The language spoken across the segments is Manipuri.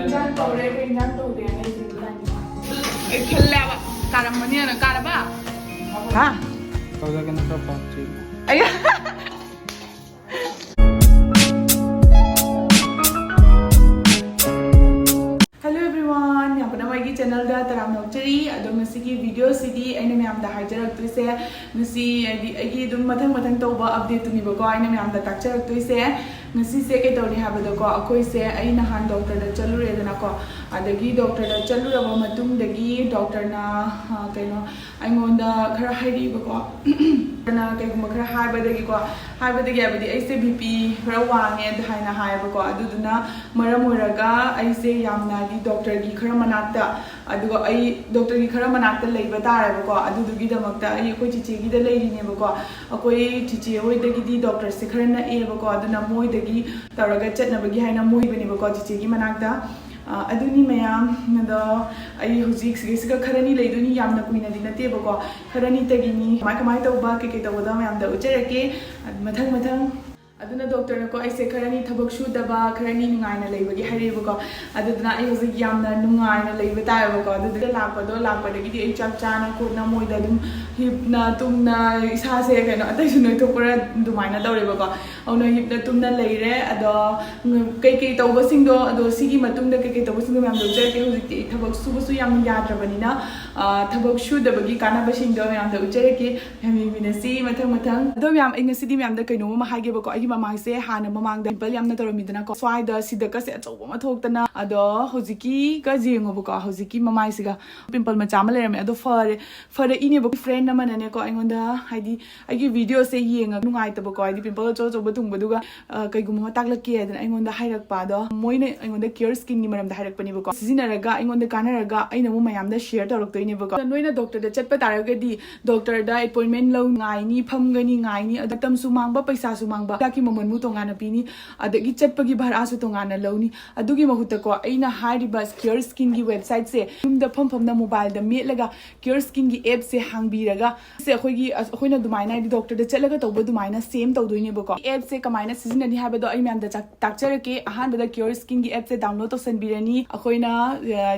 인장 떠오래 인장 떠오래 내 지금 켈레바 까라머니는 까라바 아 거기가 나가봤지 아야 channel da taram nokchari adom nasi video cd aina myam da hajarak tu se nasi agi dum mathang toba update tuni ba ko aina myam da takcharak tu se nasi se ke tawni ha ba da ko akoi se aina han doctor da chalure da na ko adagi doctor da chalura ba matung dagi doctor na kaino aingonda khara hairi ba ko na kai gum khara ha ba dagi ko ha ba dagi abadi ai se bp khara wange da haina ha ba ko aduduna maram oraga ai se yamna di doctor gi khara manakta adugo ai doctor gi khara manakta leiba tare ba ko adudugi damakta ai ko chiche gi da leiri ne ba ko akoi chiche hoi dagi di doctor se khara na e ba ko aduna moi dagi taraga chatna bagi haina moi bani ba ko chiche gi manakta aduni mayam nado ai hujik siga kharani leiduni yamna kuina di nate ba ko kharani tagini kamai tawba ke tawda mayam da ucherake mathang aduna doctor na ko ai se kharani thabak shu daba kharani nungai na leibagi haire ba ko aduna ai hujik yamna nungai na leiba ta ba ko adu lakpa dagi di ai chak chana ko na moi da dum hipna tumna isa se kaino atai su noi thopura dumai na daure ba ko auna hipna tumna leire ado kai tawba sing do ado sigi matung da kai tawba sing do yam do je ke hujik thabak su bu su yam yadrabani na thabak shu dabagi kana ba sing do yam da ujere ke hami minasi mathang ado yam ai ngasi di yam da kaino ma hage ba ko ai mama se hana mamang da pimple yamna taramidana ko swai da sida ka se achoba ma thoktana ado hojiki ka jengo bu ko hojiki mama siga pimple ma chama lerame ado fare ine bu friend na manane ko aingonda haidi agi video se yenga nungai ta bu ko haidi pimple cho ba tung baduga kai gum taklake adan aingonda hairak pa do moine aingonda Cureskin ni maram da hairak pani bu ko sizinaraga aingonda kanaraga aina mu mayam da share torok toine bu ko noina doctor da chatpa taraga di doctor da appointment lo ngai ni phamgani ngai ni adatam su mangba paisa su mangba mamon mu tongana pini adagi chatpagi bhara su tongana lawni adugi mahuta ko aina hairiba Cureskin gi website se yumda pham na mobile da metlaga Cureskin gi app se hangbiraga se akhoi na dumaina di doctor da chatlaga tawba dumaina same tawdoine bako app se kamaina sizinani haba do ai myam da takcharake ahan bada Cureskin gi app se download to sanbirani akhoi na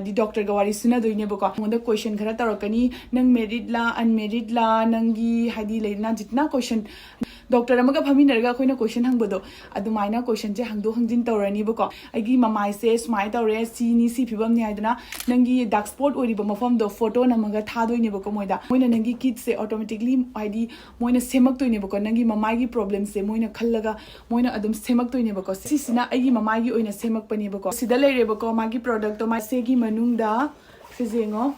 di doctor ga wari suna doine bako monda question khara tarakani nang married la unmarried la nangi hadi leina jitna question doctor amaga phaminarga akhoi question hangbodo adumaina question je hangdo hangjin tawrani bako aigi mamai se smile tawre si ni si phibam ni haidana nangi dark spot ori ba mafam do photo namaga thadoine bako moina nangi kit se automatically id moina semak toine bako nangi mamai gi problem se moina khallaga moina adum semak toine bako si sina aigi mamai gi oina semak pani bako sida leire bako magi product to ma se gi manungda sejengo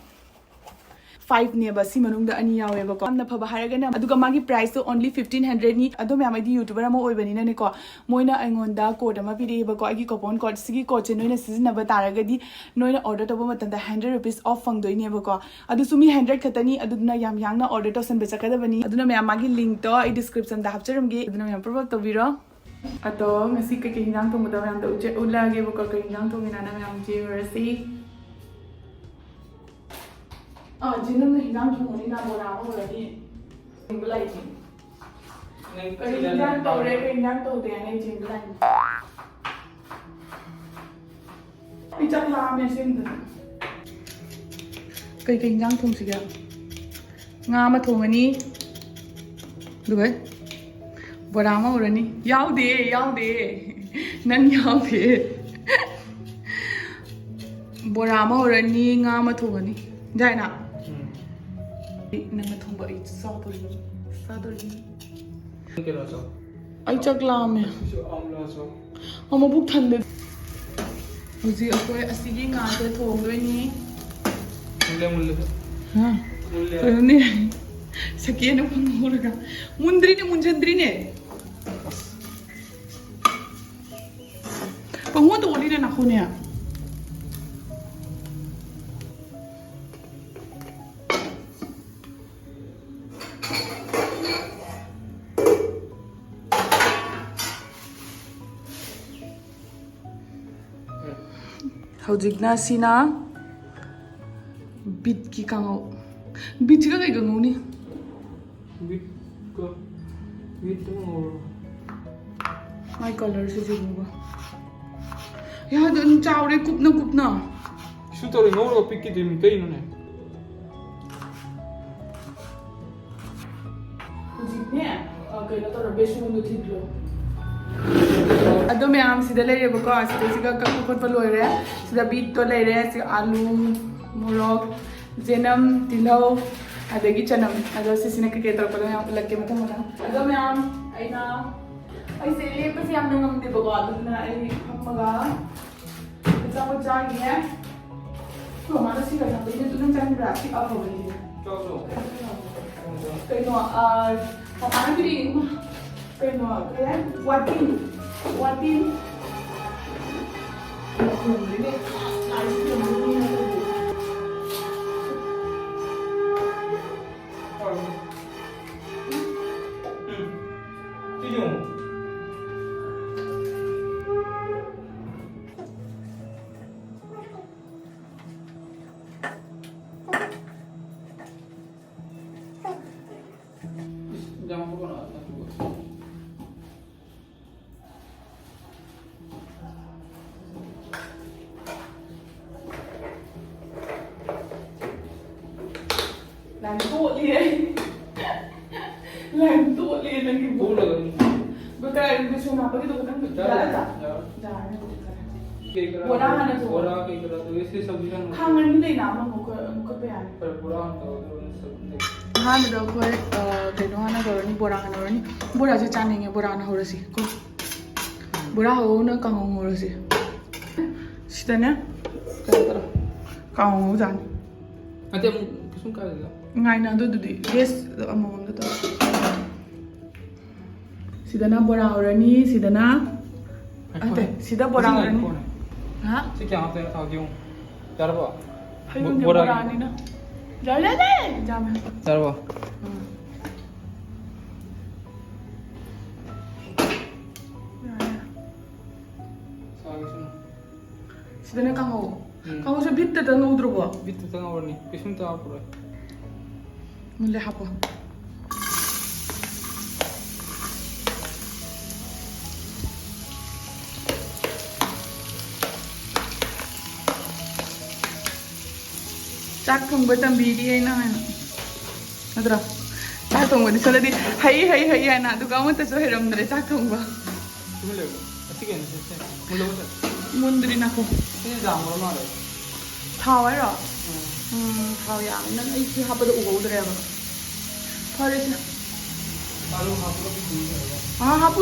5 ne ba si manung da ani yawe ba ko amna phaba haraga na aduga magi price to only 1500 ni adom ya madi youtuber ama oibani na ne ko moina aingon da code ama pide ba ko agi coupon code sigi code che noina sizna ba taraga di noina order to ba matan da 100 rupees off fang doi ne ba ko adu sumi 100 khatani aduna yam yang na order to san be chakada bani aduna me magi link to I description da hapcharam ge aduna me probab to biro ato ngasi ke hinang to muda yam da uche ulage ba ko ke hinang to mina na yam je resi जिन्हों ने हिजाम चुमोनी ना बोला वो लगी इंग्लिश नहीं कहीं तो रे कहीं तो होते हैं नहीं इंग्लिश इचक लाम में सिंध कहीं जांग थोंग Siya ngam ma thongani dubai borama urani yaude nang yaude borama urani ngam ma thongani jaina nang thongba I sadori ke la so ai chak la me amla so ama buk thande huji akoi asigi nga te thong doi ni mulle ha mulle ne sakena panguraga mundri ne munjandri ne pangon to oli na khune Hojikna sina bit ki kangau bit ka kai gangau ni bit to my color se jiguba 야, 넌 짜오래 굽나. 슈터를 넣으러 삐끼 되면 깨이노네. ꯍꯧꯖꯤꯛꯅꯦ ꯀꯩꯅꯣ ꯇꯧꯔ ꯕꯦꯁꯣꯟꯗꯣ ꯊꯤꯠꯂꯣ ꯑꯗꯣ ꯃꯌꯥꯝꯁꯤꯗ ꯂꯩꯔꯦꯕꯀꯣ ꯁꯤꯗ ꯀꯛꯄ ꯈꯣꯠꯄ ꯂꯣꯏꯔꯦ ꯁꯤꯗ ꯕꯤꯠꯇꯣ ꯂꯩꯔꯦ ꯁꯤ ꯑꯥꯂꯨ ꯃꯣꯔꯣꯛ ꯆꯦꯅꯝ ꯇꯤꯜꯍꯧ ꯑꯗꯒꯤ ꯆꯅꯝ ꯑꯗꯣ ꯁꯤꯁꯤꯅ ꯀꯩꯀꯩ ꯇꯧꯔꯛꯄꯗꯣ ꯃꯌꯥꯝ ꯎꯠꯂꯛꯀꯦ ꯃꯊꯪ ꯑꯗꯣ ꯃꯌꯥꯝ ꯑꯩꯁꯦ ꯂꯦꯞꯄꯁꯦ ꯌꯥꯝꯅ ꯉꯝꯗꯦꯕꯀꯣ ꯑꯗꯨꯅ ꯑꯩ ꯐꯝꯃꯒ ꯑꯆꯥꯄꯣꯠ ꯆꯥꯈꯤꯌꯦ ꯃꯥꯅ ꯁꯤꯒ ꯆꯥꯕꯗꯤ ꯑꯗꯨꯝ ꯆꯪꯕ꯭ꯔꯥ ꯁꯤ ꯑꯐꯕꯅꯤ 그래서 마늘이 그래서 그래 와틴 그런데 아이스크림 Jangan buka nak. làm tốt liền là cái Bố là bữa cái số nào có cái đồ đang Dạ. dạ Bora kayak kira tuh isi sabji kan. hàng anh đây nào mà có bé ăn Per bora tahu tuh sabji. ꯑꯍꯥꯟꯕꯗ ꯑꯩꯈꯣꯏ ꯀꯩꯅꯣ ꯍꯥꯟꯅ ꯇꯧꯔꯅꯤ ꯕꯣꯔꯥ ꯍꯥꯟꯅ ꯍꯧꯔꯅꯤ ꯕꯣꯔꯥꯁꯦ ꯆꯥꯅꯤꯡꯉꯦ ꯕꯣꯔꯥꯅ ꯍꯧꯔꯁꯤ ꯀꯣ ꯕꯣꯔꯥ ꯍꯧꯅ ꯀꯥꯡꯍꯧ ꯉꯧꯔꯁꯤ ꯁꯤꯗꯅꯦ ꯀꯩꯅꯣ ꯇꯧꯔꯣ ꯀꯥꯡꯍꯧ ꯉꯧꯖꯥꯅꯤ Nanti kesung kali lah. ꯉꯥꯏꯅ ꯑꯗꯨꯗꯤ ꯒꯦꯁ ꯑꯃꯃꯝꯗ ꯇꯧꯔꯣ sidana bora horani sidana ate sida bora horani ha Si kya hoता है ताऊ क्यों? चरवा. hayun bora ni na jala de jam चरवा. sidana kango kango se bitte ta ngudro bo Bitte tengah warni. Kesung tahu apa? mulle hapo ꯆꯥꯛ ꯊꯣꯡꯕ ꯇꯝꯕꯤꯔꯤ ꯑꯩꯅ ꯍꯥꯏꯅ ꯅꯠꯇ꯭ꯔꯣ ꯆꯥꯛ ꯊꯣꯡꯕꯗꯤ ꯁꯣꯝꯗꯗꯤ ꯍꯩ ꯍꯥꯏꯅ ꯑꯗꯨꯒ ꯑꯃꯠꯇꯁꯨ ꯍꯩꯔꯝꯗ꯭ꯔꯦ ꯆꯥꯛ ꯊꯣꯡꯕ Cuma lewat. Asik kan sih? Mula mula. ꯃꯨꯟꯗ꯭ꯔꯤ ꯅꯥꯀꯣ Ini dah mula mula. ꯊꯥꯎ ꯍꯥꯏꯔꯣ ꯊꯥꯎ ꯌꯥꯝꯃꯤ ꯅꯪ ꯑꯩ ꯁꯤ ꯍꯥꯞꯄꯗ ꯎꯍꯧꯗ꯭ꯔꯦꯕ ꯐꯔꯦꯁꯦ Kalau hapus lebih tinggi. ꯍꯥꯞꯄꯨ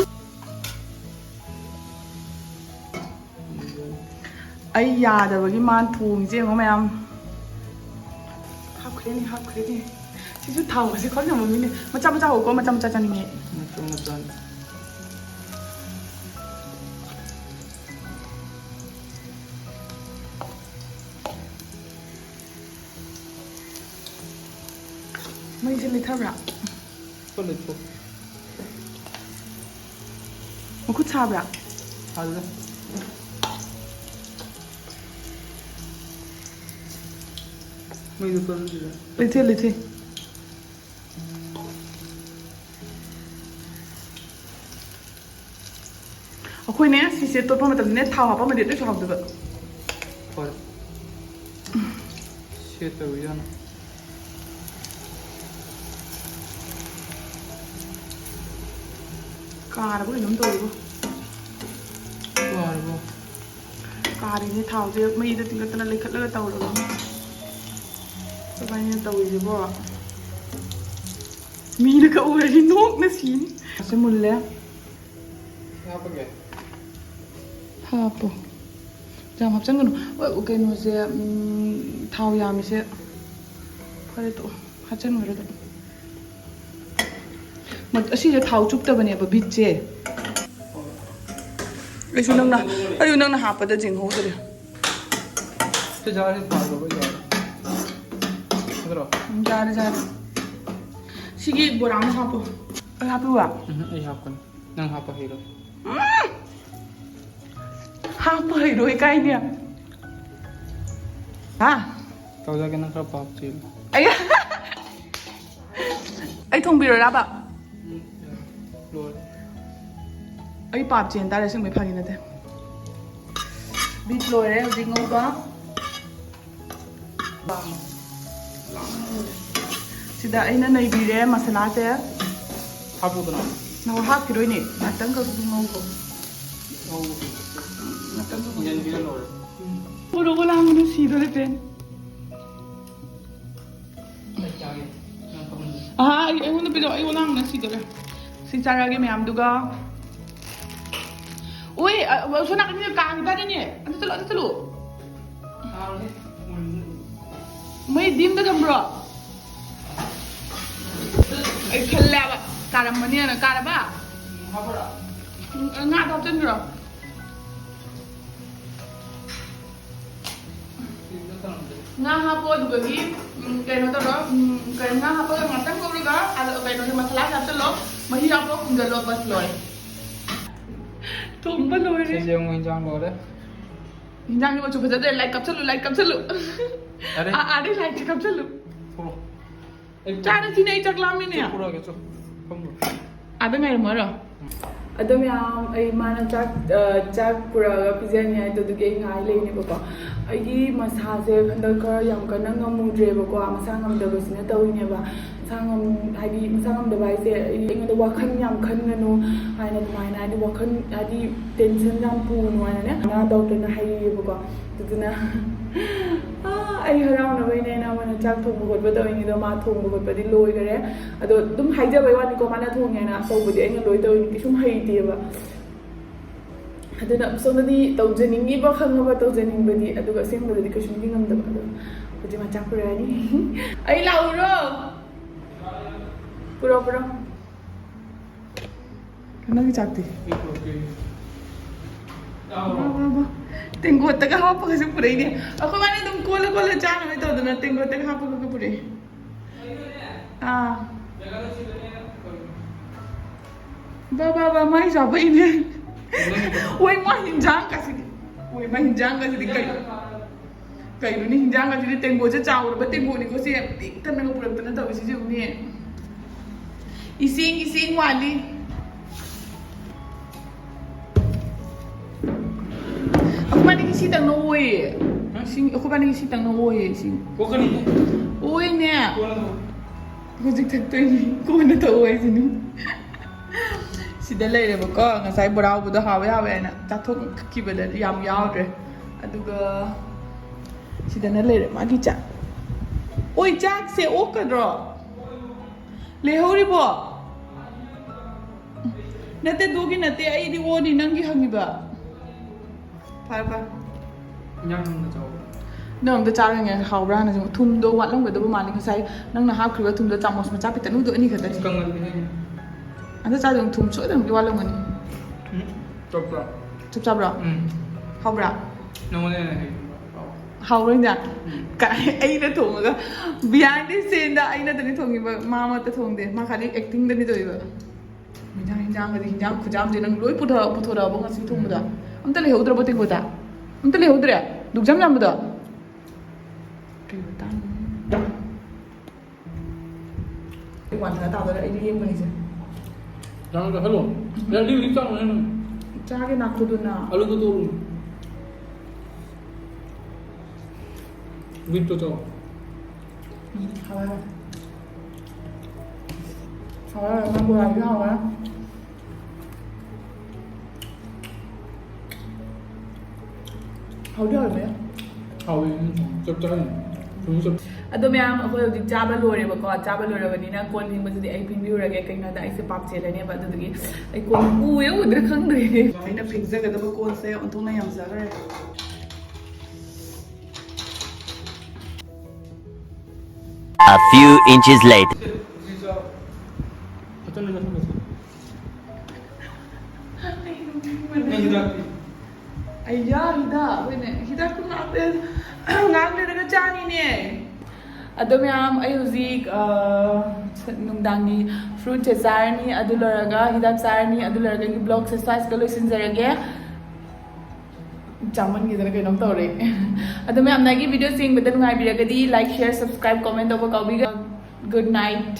ꯑꯩ ꯌꯥꯗꯕꯒꯤ ꯃꯥꯅ ꯊꯣꯡꯉꯤꯁꯦ ꯌꯦꯡꯉꯣ ꯃꯌꯥꯝ ꯍꯥꯞꯈ꯭ꯔꯦꯅꯦ ꯁꯤꯁꯨ ꯊꯥꯎꯒꯁꯦ ꯈꯔ ꯌꯥꯝꯃꯝꯃꯤꯅꯦ ꯃꯆꯥ ꯃꯆꯥ ꯍꯧꯀꯣ ꯃꯆꯥ ꯃꯆꯥ ꯆꯥꯅꯤꯡꯉꯦ Macam ꯃꯩꯁꯦ ꯂꯩꯊꯕ꯭ꯔꯥ Kalau itu. ꯃꯈꯨꯠ ꯁꯥꯕ꯭ꯔꯥ Ada. Mau itu perlu juga. ꯂꯩꯊꯦ ꯑꯩꯈꯣꯏꯅꯦ ꯁꯤꯁꯦ ꯇꯣꯠꯄ ꯃꯇꯝꯗꯅꯦ ꯊꯥꯎ ꯍꯥꯞꯄꯃꯗꯤ ꯑꯇꯩꯁꯨ ꯍꯥꯎꯗꯕ Por. Siete bulan. ꯀꯥꯔꯕ ꯀꯩꯅꯣꯝ ꯇꯧꯔꯤꯕꯣ Baru. ꯀꯥꯔꯤꯅꯦ ꯊꯥꯎꯁꯦ ꯃꯩꯗ ꯇꯤꯡꯈꯠꯇꯅ ꯂꯩꯈꯠꯂꯒ ꯇꯧꯔꯒ ꯑꯗꯨꯃꯥꯏꯅ ꯇꯧꯔꯤꯁꯤꯕꯣ ꯃꯤꯅꯒ ꯎꯔꯗꯤ ꯅꯣꯛꯅ ꯁꯤꯅꯤ ꯑꯁꯤ ꯃꯨꯜꯂꯦ Apa ke? ꯍꯥꯞꯄꯣ ꯌꯥꯝ ꯍꯥꯞꯆꯟꯒꯅꯨ ꯀꯩꯅꯣꯁꯦ ꯊꯥꯎ ꯌꯥꯝꯃꯤꯁꯦ ꯐꯔꯦ ꯇꯣ ꯍꯥꯞꯆꯟꯈ꯭ꯔꯦ ꯑꯁꯤꯁꯦ ꯊꯥꯎ ꯆꯨꯞꯇꯕꯅꯦꯕ ꯕꯤꯠꯁꯦ ꯑꯩꯁꯨ ꯅꯪꯅ ꯍꯥꯞꯄꯗ ꯆꯤꯡꯍꯧꯗ꯭ꯔꯦ Sejarah itu baru aja. Betul. ꯌꯥꯔꯦ ꯁꯤꯒꯤ ꯕꯣꯔꯥ ꯑꯃ ꯍꯥꯞꯄꯣ ꯑꯩ ꯍꯥꯞꯄꯤꯕ Iya hapkan. Nang apa hero? ꯍꯥꯞꯄ ꯍꯩꯔꯣꯏ ꯀꯥꯏꯅꯦ ꯍꯥ Kau lagi nang apa sih? ꯑꯩ ꯊꯣꯡꯕꯤꯔꯣꯔꯕ Luar. ꯑꯩ ꯄꯥꯞ ꯆꯦꯟ ꯇꯥꯔꯦ ꯁꯤꯡꯕꯩ ꯐꯥꯒꯤ ꯅꯠꯇꯦ Beat loire, hujing ngauba. Bang. Sida aina naibire masala te. Hapudana. Now hapiroi ni. Natang ka ngauba. Natang ka. Yan bilang lor. Puro wala mo na sido le pen. Ah, ay wala pero ay wala mo na sido le. Sincera may amduga. Uy, so nakinig ka ang ba ni? Ano tulo? May dim na bro. Ay kala ba? Karam man yan, kara ba? Nga daw tin bro. Nga hapon bagi kayo to ro, kayo nga hapon ang atang ko riga, alo kayo ni masala sa tulo, mahirap ko kung dalo bas loy. Tumba loy rin. Kasi yung hinjang lor eh. Hinjang mo chupa jade like kapsulu. Are? Are like kapsulu. Puro. Chana sinay chaklamin niya. Puro ke so. Puro. Ada ngai mo ro. Adam yam ay mana chak pura pizza ni ay to duge ngai le ni ko. Ai gi masa se khandal ka yam ka nang ngamudre ba ko masa ngam da basina tawi ne ba. Sangam hadi sangam da bai se inga da wakhan yam khan ngano ai na mai na di wakhan hadi tension yam pu no ai ne na doctor na hai ba ko. Tuduna ai harau na bai ne na mana chak thong bu ba tawi ni da ma thong bu ba di loi gare ado dum hai ja bai wa ni ko mana thong ne na so bu di ai loi tawi ki sum hai ti ba. Aduna so na di tawjaningi ba khanga ba tawjaning ba di aduga sing ba di ka sum di ngam da ba ado pudi ma chak pura ni ai lau ro pura kana ki chakti tengo taga hapa kasi pura ini ako mani dum kola chana mai to duna tengo taga hapa ka pura ba mai sa ba ini woi ma hinjang kasi di kai ni hinjang kasi di tengo cha chaur ba tengo ni ko si tik tan na pura tan ta si ni ising wali ako ba ni kisitang no uwi ako ba ni kisitang no uwi sing Ko kani. uwi niya ko jigtagto ni ko na to uwi sinu sida lay ba ko ngasai buraw bu da hawe na chathok ki ba da yam yaudre aduga sida na lay ma gi cha oi chak se okadro Lehori bo. Nate dogi nate ai di woni nangi hangi ba. Pa. Hinjang na chaw. Nang da char nge hawra na thum do wat long da ba mani sai nang na hap khriwa thum da chamos ma cha pitanu do ani khata. Kangal ni. Anda cha dong thum so dam di wala ngani. Chopra. Chup cha bra. Hawra. No ne ne. Hawra nya. Ka ai na thong ga behind the scene da ai na da ni thongi ba mama ta thong de ma khali acting da ni doi ba. Hinjang khujam de nang loi putha ra ba ngasi thong da. Amta le hodra ba ting bota. Amta le hodra. Dugjam jam da. Triutan. Ai wan ta da ai ni yem ba ni se. Jang da hello. Ya li chang ne. Cha ge nak tu na. Alu to to. Wheat to to. Nó vừa làm rau á. Hầu đời vậy? Hầu chập chập. Ado ma'am ako yung chaba lore ba ko chaba lore ba nina kon hin masudi ay pinbiura kay kay nada ay se pap chela ne ba dugi ay kon uwe udra khang dre ay na pizza ga da ba kon se on thona yam sa gare A few inches later. Ay ya hida wait ne hida ko na pe ngang le daga chani ne ado ma'am ay huzik nungdangi fruit chesarni adularaga hidap sarni adularaga gi blog exercise ka loisin zarage Chaman gi jana kainam tawre ado ma'am nagi video sing bedan ngai biragadi like share subscribe comment over kaubiga good night